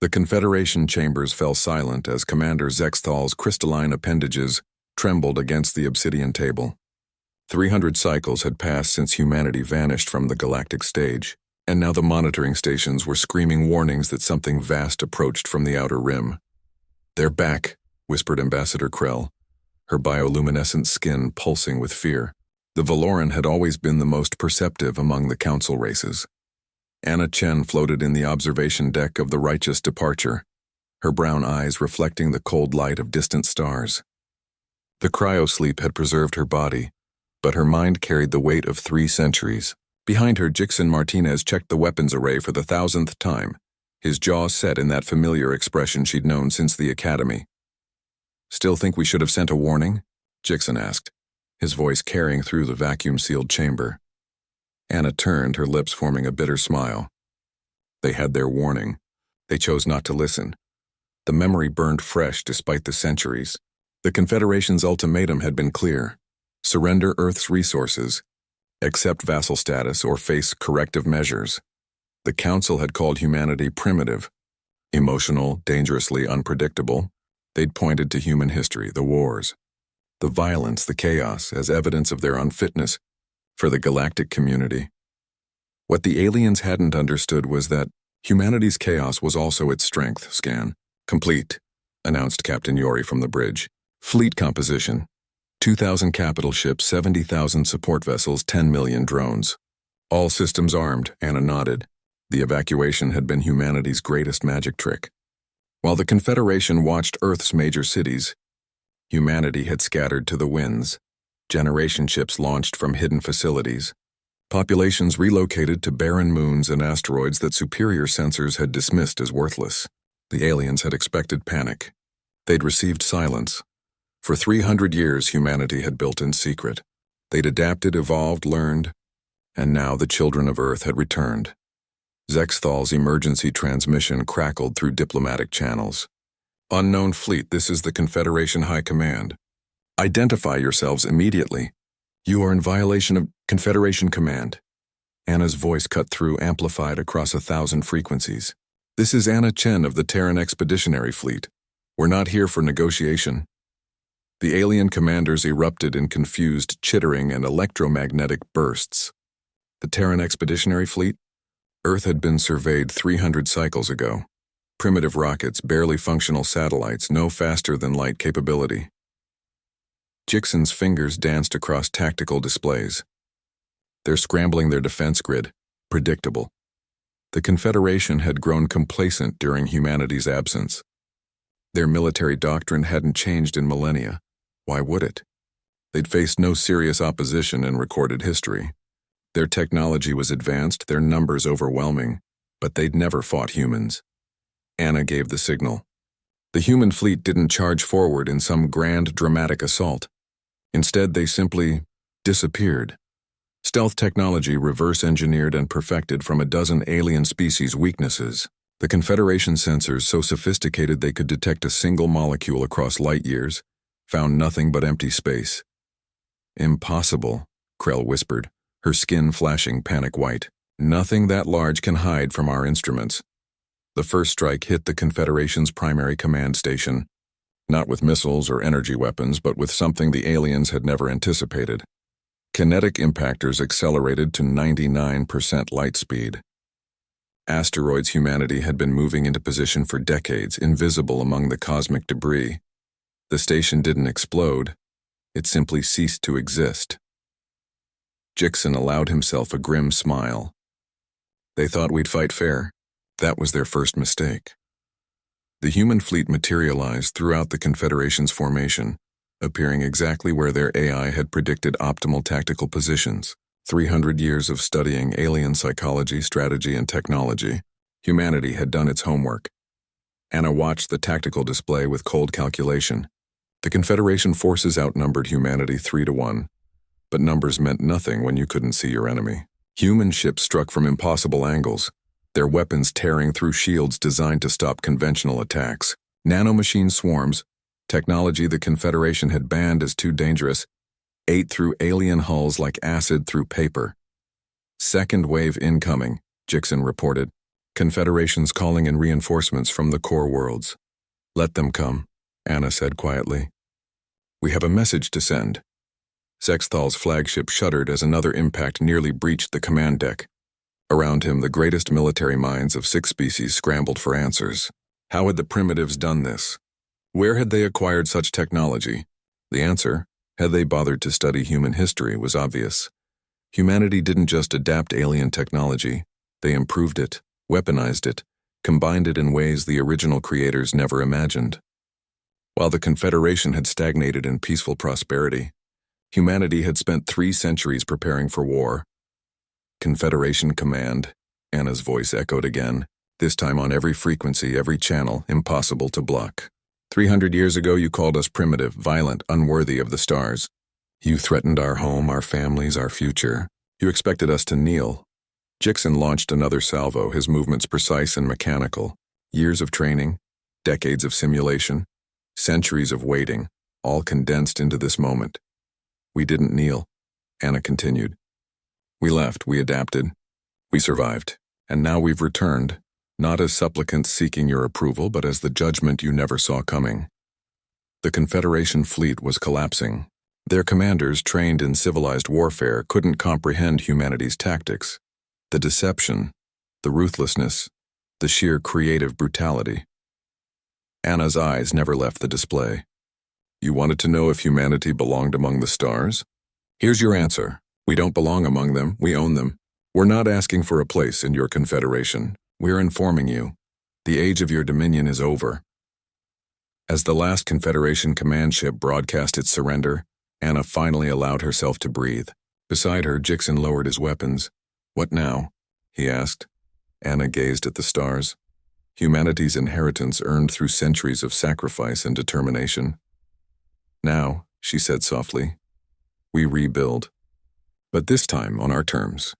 The Confederation chambers fell silent as Commander Zexthal's crystalline appendages trembled against the obsidian table. 300 cycles had passed since humanity vanished from the galactic stage, and now the monitoring stations were screaming warnings that something vast approached from the outer rim. "They're back," whispered Ambassador Krell, her bioluminescent skin pulsing with fear. The Valoran had always been the most perceptive among the Council races. Anna Chen floated in the observation deck of the Righteous Departure, her brown eyes reflecting the cold light of distant stars. The cryosleep had preserved her body, but her mind carried the weight of 3 centuries. Behind her, Jixon Martinez checked the weapons array for the 1,000th time, his jaw set in that familiar expression she'd known since the academy. "Still think we should have sent a warning?" Jixon asked, his voice carrying through the vacuum-sealed chamber. Anna turned, her lips forming a bitter smile. They had their warning. They chose not to listen. The memory burned fresh despite the centuries. The Confederation's ultimatum had been clear: surrender Earth's resources, accept vassal status, or face corrective measures. The Council had called humanity primitive, emotional, dangerously unpredictable. They'd pointed to human history, the wars, the violence, the chaos, as evidence of their unfitness for the galactic community. What the aliens hadn't understood was that humanity's chaos was also its strength. "Scan complete," announced Captain Yori from the bridge. "Fleet composition: 2,000 capital ships, 70,000 support vessels, 10 million drones. All systems armed." Anna nodded. The evacuation had been humanity's greatest magic trick. While the Confederation watched Earth's major cities, humanity had scattered to the winds. Generation ships launched from hidden facilities. Populations relocated to barren moons and asteroids that superior sensors had dismissed as worthless. The aliens had expected panic. They'd received silence. For 300 years, humanity had built in secret. They'd adapted, evolved, learned, and now the children of Earth had returned. Zexthal's emergency transmission crackled through diplomatic channels. "Unknown fleet, this is the Confederation High Command. Identify yourselves immediately. You are in violation of Confederation Command." Anna's voice cut through, amplified across 1,000 frequencies. "This is Anna Chen of the Terran Expeditionary Fleet. We're not here for negotiation." The alien commanders erupted in confused chittering and electromagnetic bursts. The Terran Expeditionary Fleet? Earth had been surveyed 300 cycles ago. Primitive rockets, barely functional satellites, no faster than light capability. Jixon's fingers danced across tactical displays. They're scrambling their defense grid. Predictable. The Confederation had grown complacent during humanity's absence. Their military doctrine hadn't changed in millennia. Why would it? They'd faced no serious opposition in recorded history. Their technology was advanced, their numbers overwhelming, but they'd never fought humans. Anna gave the signal. The human fleet didn't charge forward in some grand, dramatic assault. Instead, they simply disappeared. Stealth technology reverse-engineered and perfected from a dozen alien species' weaknesses. The Confederation sensors, so sophisticated they could detect a single molecule across light years, found nothing but empty space. "Impossible," Krell whispered, her skin flashing panic white. "Nothing that large can hide from our instruments." The first strike hit the Confederation's primary command station, not with missiles or energy weapons, but with something the aliens had never anticipated. Kinetic impactors accelerated to 99% light speed. Asteroids humanity had been moving into position for decades, invisible among the cosmic debris. The station didn't explode, it simply ceased to exist. Jixon allowed himself a grim smile. They thought we'd fight fair. That was their first mistake. The human fleet materialized throughout the Confederation's formation, appearing exactly where their AI had predicted optimal tactical positions. 300 years of studying alien psychology, strategy, and technology, humanity had done its homework. Anna watched the tactical display with cold calculation. The Confederation forces outnumbered humanity 3-1, but numbers meant nothing when you couldn't see your enemy. Human ships struck from impossible angles, their weapons tearing through shields designed to stop conventional attacks. Nanomachine swarms, technology the Confederation had banned as too dangerous, ate through alien hulls like acid through paper. "Second wave incoming," Jixon reported. Confederation's calling in reinforcements from the core worlds. Let them come, Anna said quietly. We have a message to send. Zexthal's flagship shuddered as another impact nearly breached the command deck. Around him, the greatest military minds of 6 species scrambled for answers. How had the primitives done this? Where had they acquired such technology? The answer, had they bothered to study human history, was obvious. Humanity didn't just adapt alien technology, they improved it, weaponized it, combined it in ways the original creators never imagined. While the Confederation had stagnated in peaceful prosperity, humanity had spent 3 centuries preparing for war. Confederation Command, Anna's voice echoed again, this time on every frequency, every channel, impossible to block. 300 years ago you called us primitive, violent, unworthy of the stars. You threatened our home, our families, our future. You expected us to kneel. Jixon launched another salvo, his movements precise and mechanical. Years of training, decades of simulation, centuries of waiting, all condensed into this moment. We didn't kneel, Anna continued. We left, we adapted, we survived, and now we've returned, not as supplicants seeking your approval, but as the judgment you never saw coming. The Confederation fleet was collapsing. Their commanders, trained in civilized warfare, couldn't comprehend humanity's tactics. The deception, the ruthlessness, the sheer creative brutality. Anna's eyes never left the display. You wanted to know if humanity belonged among the stars? Here's your answer. We don't belong among them, we own them. We're not asking for a place in your confederation. We're informing you. The age of your dominion is over. As the last Confederation command ship broadcast its surrender, Anna finally allowed herself to breathe. Beside her, Jixon lowered his weapons. What now? He asked. Anna gazed at the stars. Humanity's inheritance earned through centuries of sacrifice and determination. Now, she said softly, we rebuild. But this time on our terms.